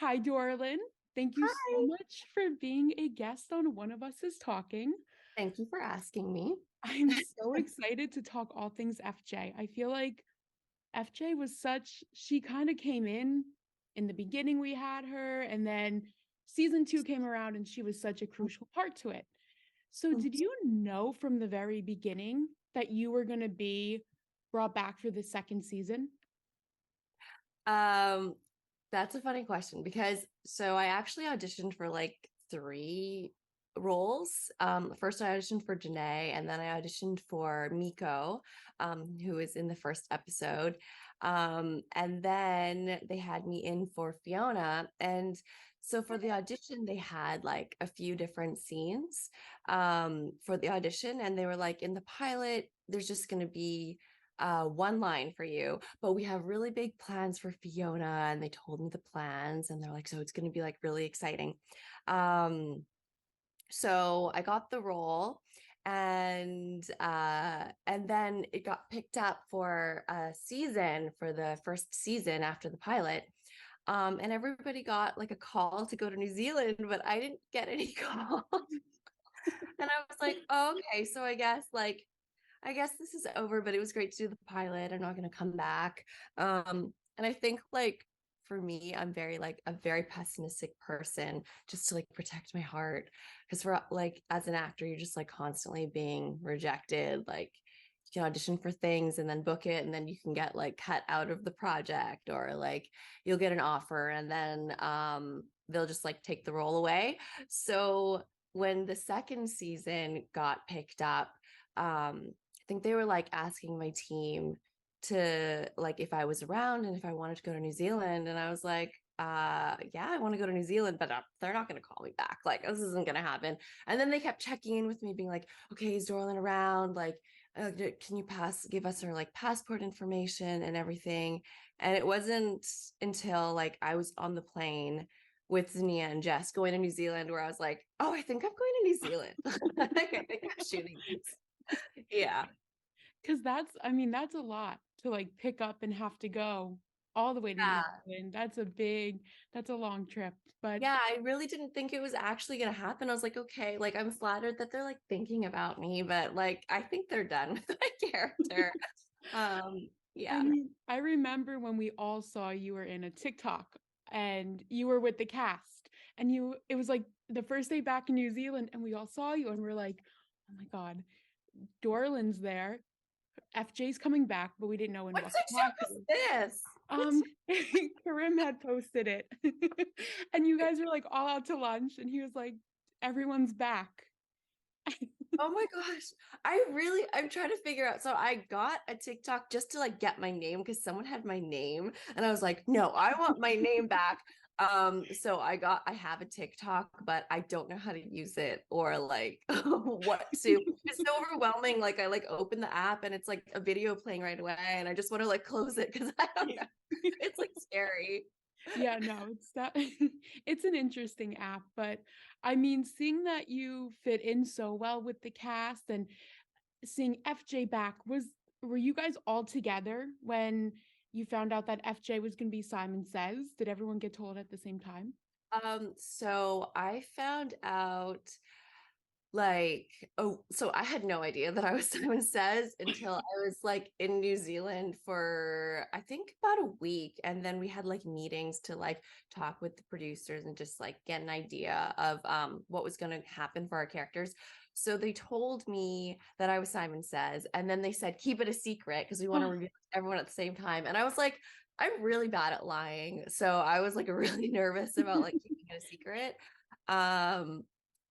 Hi, Doralynn. Thank you so Hi. much for being a guest on One of Us is Talking. Thank you for asking me. I'm so excited to talk all things FJ. I feel like FJ was she kind of came in the beginning, we had her, and then season two came around and she was such a crucial part to it. So, did you know from the very beginning that you were going to be brought back for the second season? Um, that's a funny question because I actually auditioned for like three roles. First I auditioned for Janae, and then I auditioned for Miko, who is in the first episode. And then they had me in for Fiona. And so for the audition, they had like a few different scenes for the audition, and they were like, in the pilot, there's just going to be one line for you, but we have really big plans for Fiona. And they told me the plans, and they're like, so it's going to be like really exciting. Um, so I got the role, and then it got picked up for a season, for the first season after the pilot. And everybody got like a call to go to New Zealand, but I didn't get any call. And I was like, oh, okay, so I guess this is over, but it was great to do the pilot. I'm not going to come back. And I think like for me, I'm a very pessimistic person, just to like protect my heart. Because for like as an actor, you're just like constantly being rejected. Like you can audition for things and then book it, and then you can get like cut out of the project, or like you'll get an offer and then they'll just like take the role away. So when the second season got picked up, I think they were like asking my team to like if I was around and if I wanted to go to New Zealand. And I was like, yeah, I want to go to New Zealand, but they're not going to call me back. Like, this isn't going to happen. And then they kept checking in with me, being like, okay, is Doralynn around? Like, can you give us her like passport information and everything? And it wasn't until like I was on the plane with Zania and Jess going to New Zealand where I was like, oh, I think I'm going to New Zealand. I think I'm shooting this. Yeah. Because that's a lot to like pick up and have to go all the way to New Yeah. Zealand. That's a long trip. But Yeah, I really didn't think it was actually going to happen. I was like, okay, like I'm flattered that they're like thinking about me, but like I think they're done with my character. Yeah. I remember when we all saw you were in a TikTok and you were with the cast, and it was like the first day back in New Zealand, and we all saw you and we're like, oh my God, Dorland's there. FJ's coming back, but we didn't know in What what TikTok is capacity. this? Um, Karim had posted it, and you guys were like all out to lunch, and he was like, "Everyone's back." Oh my gosh. I'm trying to figure out. So I got a TikTok just to like get my name because someone had my name, and I was like, no, I want my name back. So I have a TikTok, but I don't know how to use it or like what to. It's so overwhelming. Like I like open the app and it's like a video playing right away, and I just want to like close it because I don't know. It's like scary. Yeah, no, it's that it's an interesting app, but seeing that you fit in so well with the cast and seeing FJ back, were you guys all together when you found out that FJ was going to be Simon Says? Did everyone get told at the same time? So I found out like, oh, so I had no idea that I was Simon Says until I was like in New Zealand for I think about a week, and then we had like meetings to like talk with the producers and just like get an idea of what was going to happen for our characters. So they told me that I was Simon Says, and then they said keep it a secret because we want to Oh, reveal it to everyone at the same time. And I was like, I'm really bad at lying, so I was like really nervous about like keeping it a secret. Um,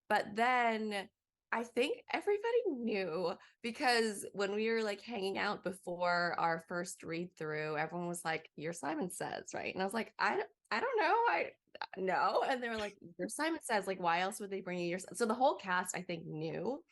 but then I think everybody knew because when we were like hanging out before our first read through, everyone was like, "You're Simon Says, right?" And I was like, I don't know, I no." And they were like, "You're Simon Says, like why else would they bring you your?" So the whole cast, I think, knew.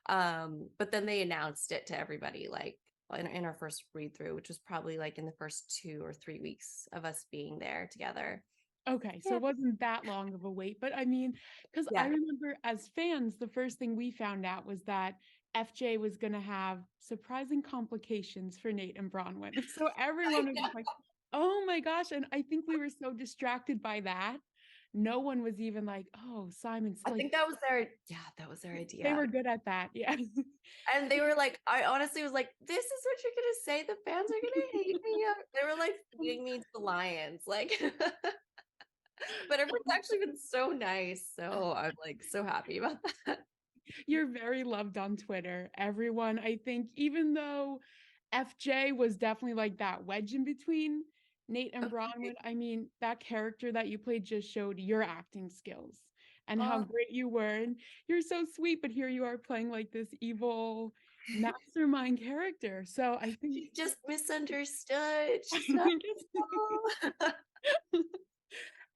But then they announced it to everybody like in our first read through, which was probably like in the first 2 or 3 weeks of us being there together. okay, so Yeah, it wasn't that long of a wait, but because I yeah. remember as fans, the first thing we found out was that FJ was going to have surprising complications for Nate and Bronwyn. So I everyone was just like, know. Oh my gosh, and I think we were so distracted by that. No one was even like, "Oh, Simon's I like." think that was their yeah, that was their They idea. were good at that, yeah. And they were like, I honestly was like, "This is what you're gonna say? The fans are gonna hate me?" They were like feeding me to the lions, like but everyone's actually been so nice, so I'm like so happy about that. You're very loved on Twitter. Everyone, I think, even though FJ was definitely like that wedge in between Nate and Okay. Bronwyn, I mean, that character that you played just showed your acting skills and how Oh, great you were. And you're so sweet, but here you are playing like this evil mastermind character. So I think she just misunderstood. She's not I guess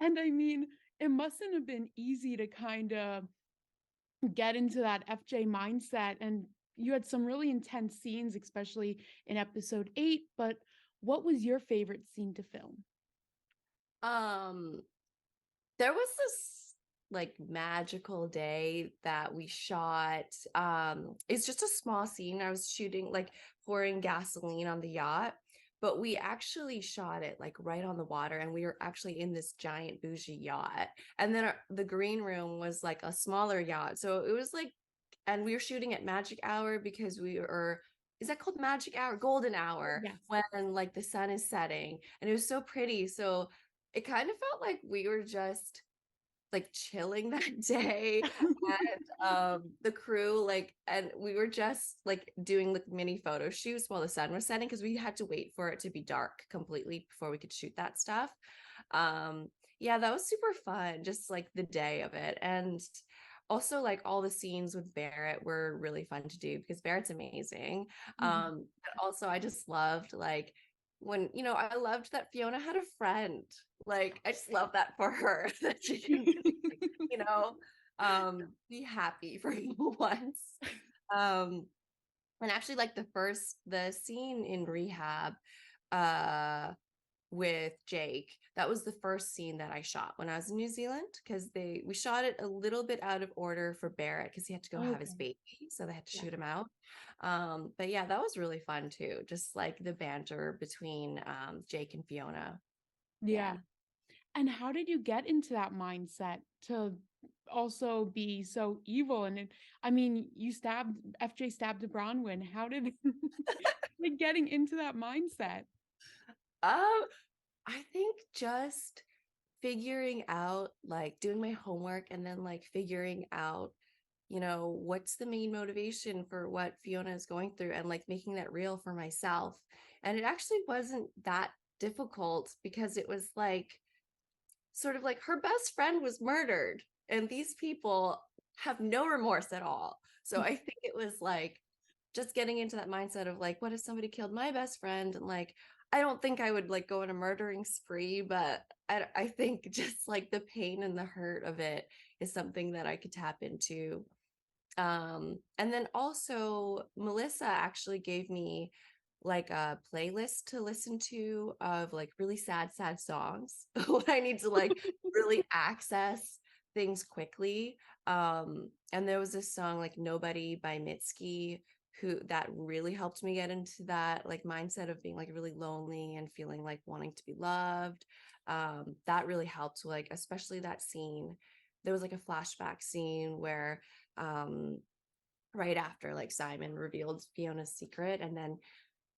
and I mean, it mustn't have been easy to kind of get into that FJ mindset. And you had some really intense scenes, especially in episode 8. But what was your favorite scene to film? um there was this like magical day that we shot. It's just a small scene. I was shooting like pouring gasoline on the yacht, but we actually shot it like right on the water, and we were actually in this giant bougie yacht. And then the green room was like a smaller yacht, so it was like, and we were shooting at magic hour because we were, is that called magic hour, golden hour, Yes. when like the sun is setting, and it was so pretty. So it kind of felt like we were just like chilling that day, and the crew like, and we were just like doing like mini photo shoots while the sun was setting because we had to wait for it to be dark completely before we could shoot that stuff. um yeah, that was super fun, just like the day of it. And also like all the scenes with Barrett were really fun to do because Barrett's amazing. Mhm. But also I just loved like when, I loved that Fiona had a friend. Like I just love that for her that she can really, like, be happy for once. Um, and actually like the scene in rehab, uh with Jake. That was the first scene that I shot when I was in New Zealand because we shot it a little bit out of order for Barrett because he had to go have his Okay. baby, so they had to Yeah. shoot him out. But yeah, that was really fun too. Just like the banter between Jake and Fiona. Yeah. Yeah. And how did you get into that mindset to also be so evil? And I mean, you stabbed FJ stabbed Bronwyn. How did like getting into that mindset? Um, I think just figuring out, like doing my homework and then like figuring out, what's the main motivation for what Fiona is going through, and like making that real for myself. And it actually wasn't that difficult because it was like sort of like her best friend was murdered and these people have no remorse at all. So I think it was like just getting into that mindset of like, what if somebody killed my best friend? And like, I don't think I would like go on a murdering spree, but I think just like the pain and the hurt of it is something that I could tap into. And then also Melissa actually gave me like a playlist to listen to of like really sad songs when I need to like really access things quickly. And there was this song like Nobody by Mitski, who that really helped me get into that like mindset of being like really lonely and feeling like wanting to be loved. That really helped, like especially that scene. There was like a flashback scene where um right after like Simon revealed Fiona's secret, and then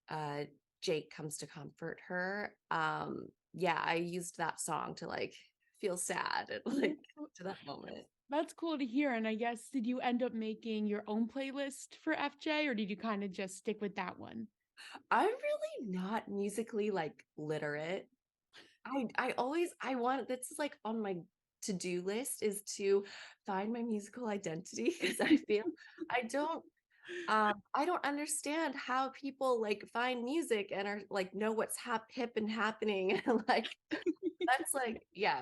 uh Jake comes to comfort her. Yeah, I used that song to like feel sad and like to that moment. That's cool to hear. And I guess, did you end up making your own playlist for FJ or did you kind of just stick with that one? I'm really not musically like literate. I always I want, that's like on my to-do list, is to find my musical identity because I feel I don't understand how people like find music and are like know what's hip and happening and like that's like, yeah.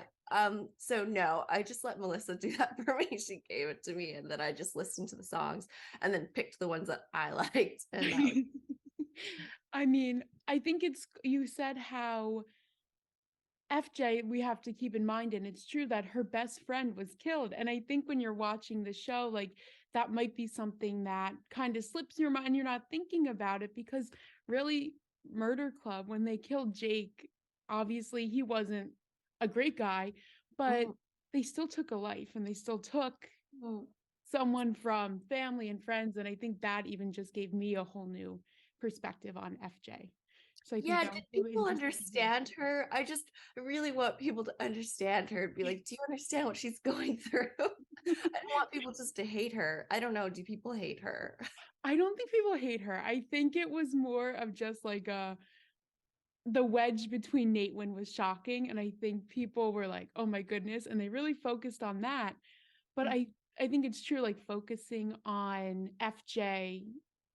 So no, I just let Melissa do that for me. She gave it to me and then I just listened to the songs and then picked the ones that I liked, and that was I mean, I think you said how FJ, we have to keep in mind, and it's true that her best friend was killed. And I think when you're watching the show, like that might be something that kind of slips your mind. You're not thinking about it because really, Murder Club, when they killed Jake, obviously he wasn't a great guy, but Mhm, they still took a life and they still took mhm. someone from family and friends. And I think that even just gave me a whole new perspective on FJ. So I think Yeah, that did was really people interesting to hear. understand her? I just really want people to understand her and be like, do you understand what she's going through? I don't want people just to hate her. I don't know. Do people hate her? I don't think people hate her. I think it was more of just like the wedge between Natewen was shocking, and I think people were like, "Oh my goodness," and they really focused on that. But I think it's true, like focusing on FJ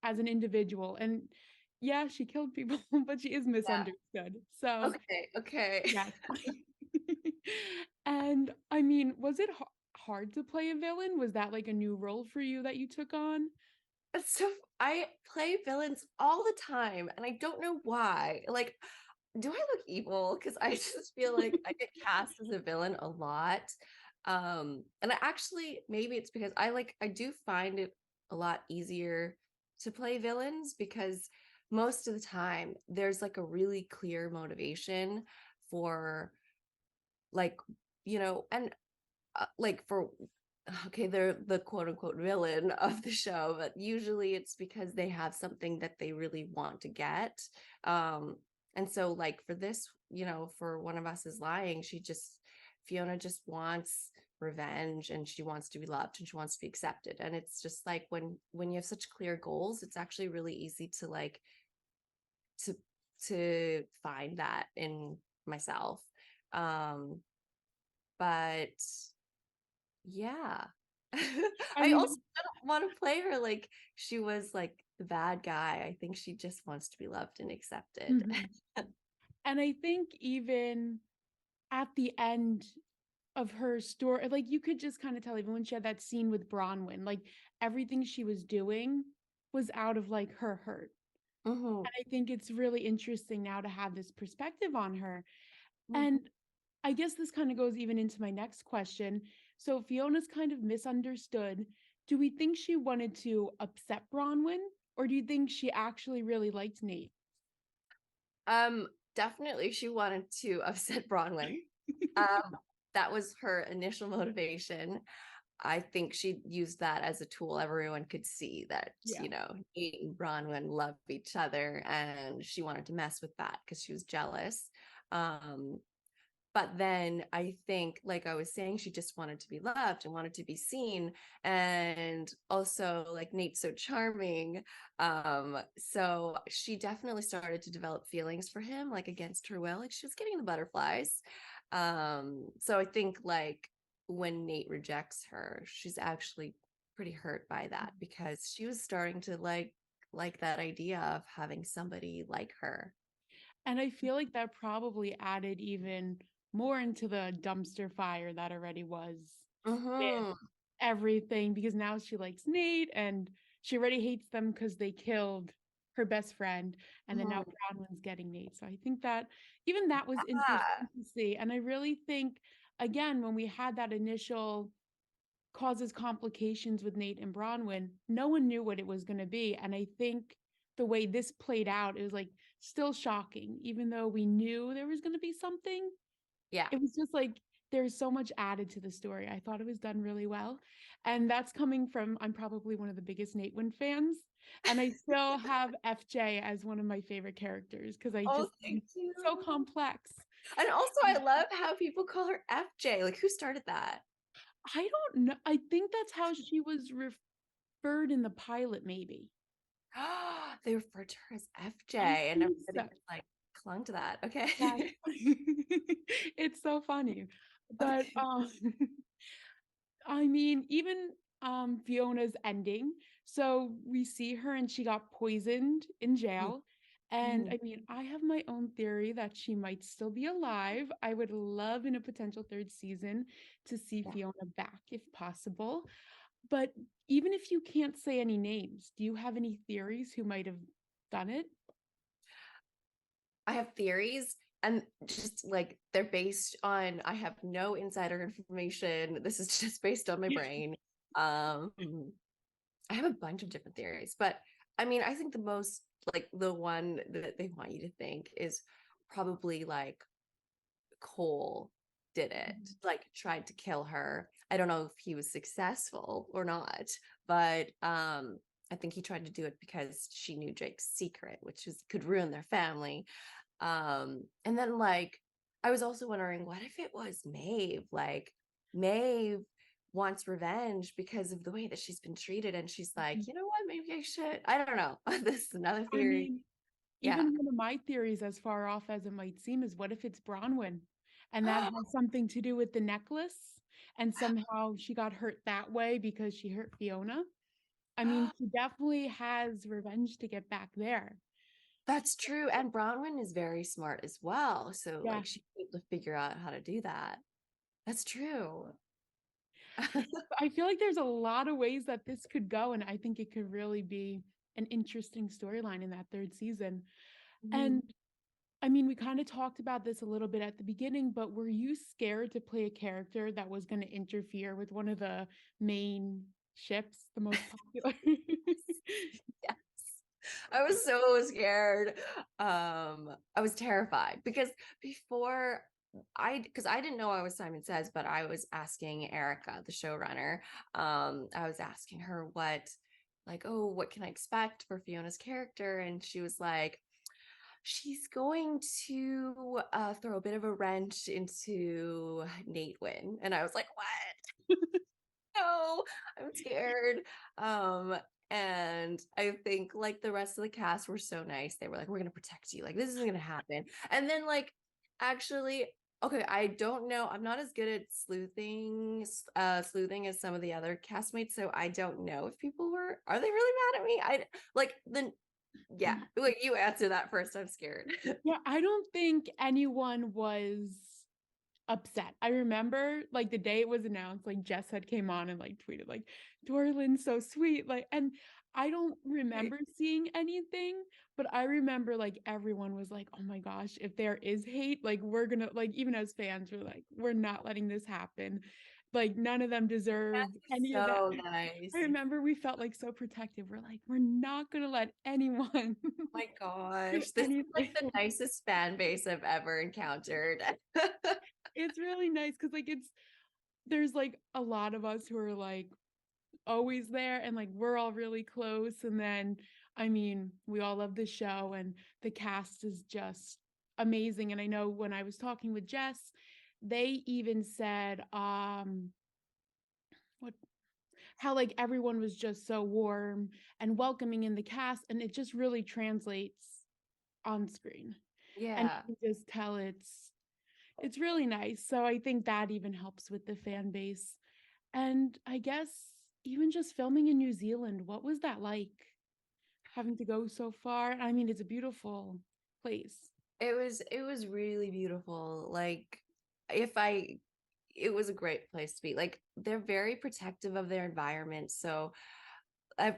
as an individual, and yeah, she killed people, but she is Yeah. misunderstood. So Okay. Okay. yes. And I mean, was it hard to play a villain? Was that like a new role for you that you took on? So I play villains all the time, and I don't know why. Like, do I look evil? Because I just feel like I get cast as a villain a lot. And I actually maybe it's because I do find it a lot easier to play villains because most of the time there's like a really clear motivation for like, and like for okay, they're the quote unquote villain of the show, but usually it's because they have something that they really want to get. Um, and so like for this, for One of Us is Lying, Fiona just wants revenge and she wants to be loved and she wants to be accepted. And it's just like when you have such clear goals, it's actually really easy to like to to find that in myself. Um, but yeah. I I mean, also don't want to play her like she was like the bad guy. I think she just wants to be loved and accepted. mhm. And I think even at the end of her story, like you could just kind of tell even when she had that scene with Bronwyn, like everything she was doing was out of like her hurt. Hmm. And I think it's really interesting now to have this perspective on her. Hmm. And I guess this kind of goes even into my next question. So Fiona's kind of misunderstood. Do we think she wanted to upset Bronwyn, or do you think she actually really liked Nate? Um, Definitely she wanted to upset Bronwyn. Um, that was her initial motivation. I think she used that as a tool. Everyone could see that, Yeah. Nate and Bronwyn love each other, and she wanted to mess with that because she was jealous. Um, But then I think, like I was saying, she just wanted to be loved and wanted to be seen. And also, like Nate's so charming. So she definitely started to develop feelings for him, like against her will. Like she was getting the butterflies. So I think like when Nate rejects her, she's actually pretty hurt by that because she was starting to like that idea of having somebody like her. And I feel like that probably added even more into the dumpster fire that already was with Hmm. everything, because now she likes Nate and she already hates them because they killed her best friend. And then now Hmm. Bronwyn's getting Nate. So I think that even that was Ah, interesting to see. And I really think, again, when we had that initial causes complications with Nate and Bronwyn, no one knew what it was going to be. And I think the way this played out, it was like still shocking, even though we knew there was going to be something. yeah. It was just like there's so much added to the story. I thought it was done really well. And that's coming from, I'm probably one of the biggest Nate Wynn fans. And I still have FJ as one of my favorite characters because I Oh, just thank think you. so complex. And also, I love how people call her FJ. Like, who started that? I don't know. I think that's how she was referred in the pilot, maybe. They refer to her as I FJ, and think everybody so. just like clung to that. Okay. Yes. It's so funny. But Okay. I mean, even Fiona's ending. So we see her and she got poisoned in jail. And Mhm. I mean, I have my own theory that she might still be alive. I would love in a potential third season to see Yeah. Fiona back if possible. But even if you can't say any names, do you have any theories who might have done it? I have theories, and just like they're based on, I have no insider information. This is just based on my brain. Um, I have a bunch of different theories, but I mean, I think the most like the one that they want you to think is probably like Cole did it, Mhm. like tried to kill her. I don't know if he was successful or not, but I think he tried to do it because she knew Jake's secret, which is could ruin their family. And then like I was also wondering, what if it was Maeve? Like Maeve wants revenge because of the way that she's been treated, and she's like, Mhm. you know what, maybe I should. I don't know. This is another I theory. mean, Yeah. even one of my theories, as far off as it might seem, is what if it's Bronwyn? And that has something to do with the necklace, and somehow she got hurt that way because she hurt Fiona. I mean, she definitely has revenge to get back there. That's true. And Bronwyn is very smart as well. So Yeah. like she's able to figure out how to do that. That's true. I feel like there's a lot of ways that this could go, and I think it could really be an interesting storyline in that third season. Mhm. And I mean, we kind of talked about this a little bit at the beginning, but were you scared to play a character that was going to interfere with one of the main ships, the most popular? Yes. I was so scared. I was terrified because before because I didn't know I was Simon Says, but I was asking Erica, the showrunner, I was asking her like, oh, what can I expect for Fiona's character? And she was like, she's going to throw a bit of a wrench into Nate Wynn. And I was like, what? No, I'm scared. Um, and I think like the rest of the cast were so nice. They were like, we're gonna protect you. Like this isn't gonna happen. And then like actually, okay, I don't know. I'm not as good at sleuthing as some of the other castmates. So I don't know if people are they really mad at me? I like then yeah, like you answer that first. I'm scared. Yeah, I don't think anyone was upset. I remember like the day it was announced, like Jess had came on and like tweeted like Doralyn's so sweet. Like, and I don't remember seeing anything, but I remember like everyone was like, oh my gosh, if there is hate, like we're gonna like even as fans, we're like, we're not letting this happen. Like none of them deserve That's any of that. so I nice. remember we felt like so protective. We're like, we're not gonna let anyone My do gosh, this is like anything. the nicest fan base I've ever encountered. It's really nice because like there's like a lot of us who are like always there and like we're all really close. And then I mean, we all love the show and the cast is just amazing. And I know when I was talking with Jess, they even said what how like everyone was just so warm and welcoming in the cast, and it just really translates on screen. And Yeah, you can just tell it's really nice. So I think that even helps with the fan base. And I guess even just filming in New Zealand, what was that like? Having to go so far? I mean, it's a beautiful place. it was really beautiful. Like if I it was a great place to be. Like they're very protective of their environment, so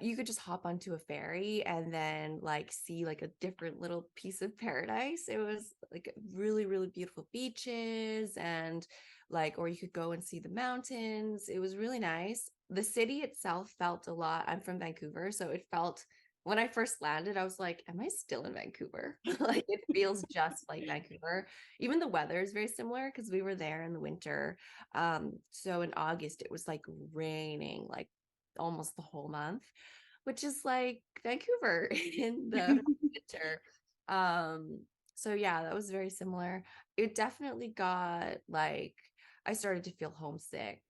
you could just hop onto a ferry and then like see like a different little piece of paradise. It was like really, really beautiful beaches and like, or you could go and see the mountains. It was really nice. The city itself felt a lot. I'm from Vancouver, so it felt when I first landed, I was like, am I still in Vancouver? Like it feels just like Vancouver. Even the weather is very similar because we were there in the winter. So in August, it was like raining like almost the whole month, which is like Vancouver in the winter. Um, so yeah, that was very similar. It definitely got like I started to feel homesick,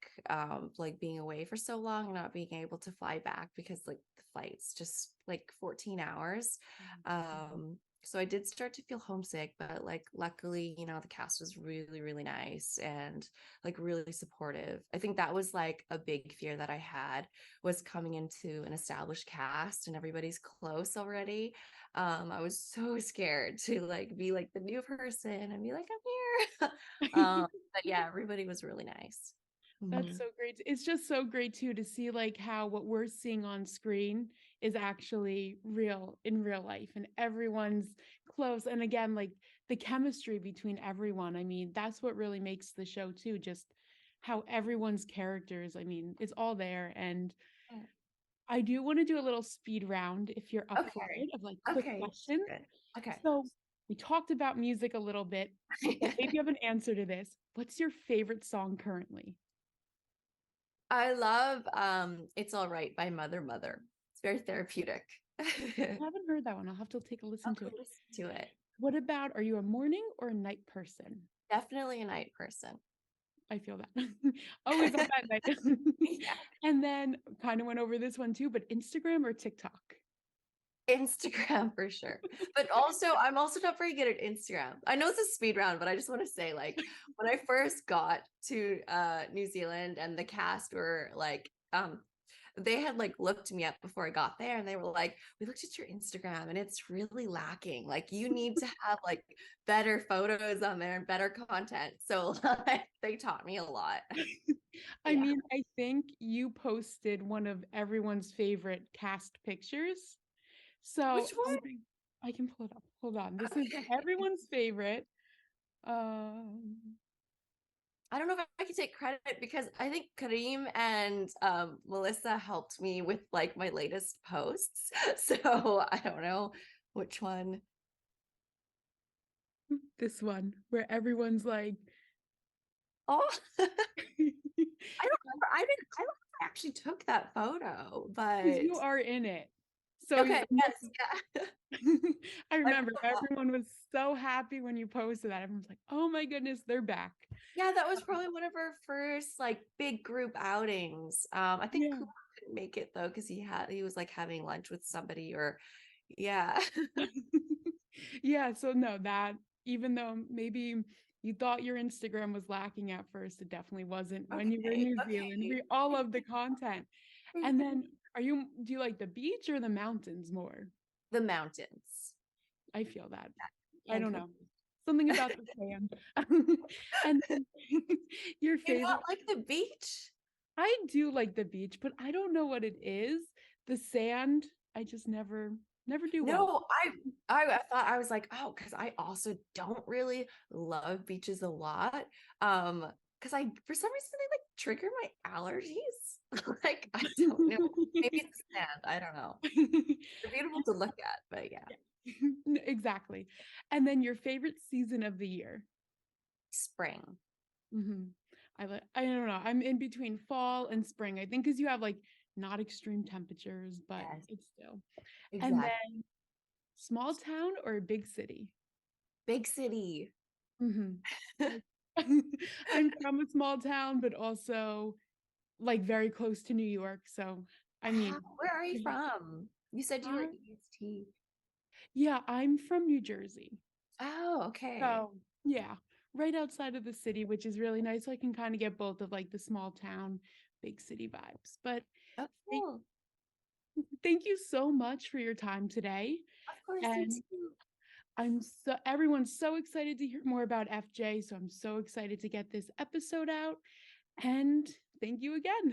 like being away for so long and not being able to fly back because like the flight's just like 14 hours. So I did start to feel homesick, but like luckily, the cast was really, really nice and like really supportive. I think that was like a big fear that I had was coming into an established cast and everybody's close already. I was so scared to like be like the new person and be like, I'm here. But yeah, everybody was really nice. That's Mhm. so great. It's just so great too to see like how what we're seeing on screen is actually real in real life and everyone's close. And again, like the chemistry between everyone. I mean, that's what really makes the show too, just how everyone's characters, I mean, it's all there. And I do want to do a little speed round if you're up for Okay. it of like quick Okay. questions. Good. Okay. So, We talked about music a little bit, but maybe you have an answer to this. What's your favorite song currently? I love It's All Right by Mother Mother. It's very therapeutic. I haven't heard that one. I'll have to take a listen I'll to go it. listen to it. What about, are you a morning or a night person? Definitely a night person. I feel that. Always up at night. Yeah. And then kind of went over this one too, but Instagram or TikTok? Instagram for sure. But also, I'm also not very good at Instagram. I know it's a speed round, but I just want to say, like, when I first got to New Zealand and the cast were like, they had like looked me up before I got there and they were like, we looked at your Instagram and it's really lacking. Like, you need to have like better photos on there and better content. So like, they taught me a lot. I Yeah. mean, I think you posted one of everyone's favorite cast pictures. So Which one? I can pull it up. Hold on. This is Okay. everyone's favorite. Um, I don't know if I can take credit because I think Kareem and Melissa helped me with like my latest posts. So I don't know which one. this one where everyone's like, Oh, I don't remember. I don't know if I actually took that photo, because but you are in it. So okay, yes, yeah. I I remember pulled up. everyone was so happy when you posted that. Everyone's like, oh my goodness, they're back. Yeah, that was probably one of our first like big group outings. I think Yeah. Kumar couldn't make it though because he was like having lunch with somebody or yeah. Yeah, so no, that even though maybe you thought your Instagram was lacking at first, it definitely wasn't when you were in Okay, New Zealand. okay. We all love the content. And then do you like the beach or the mountains more? The mountains I feel that. I and don't cookies. know. Something about the sand. And then your You not favorite, like the beach? I do like the beach, but I don't know what it is. The sand, I just never do well. No, I thought I was like, oh, because I also don't really love beaches a lot. Because I for some reason they like trigger my allergies. Like I don't know. Maybe it's the sand. I don't know. They're beautiful to look at, but yeah. Exactly. And then your favorite season of the year. Spring. Hmm. I don't know. I'm in between fall and spring. I think because you have like not extreme temperatures, but Yes, it's still. And exactly. then small town or a big city. Big city. Hmm. I'm from a small town, but also like very close to New York. So I mean, Where are you yeah. from? You said you were I, EST. yeah, I'm from New Jersey. Oh, okay. So yeah, right outside of the city, which is really nice. So I can kind of get both of like the small town, big city vibes. But Oh, thank, cool. thank you so much for your time today. Of course, you And too. everyone's so excited to hear more about FJ. So I'm so excited to get this episode out. And thank you again.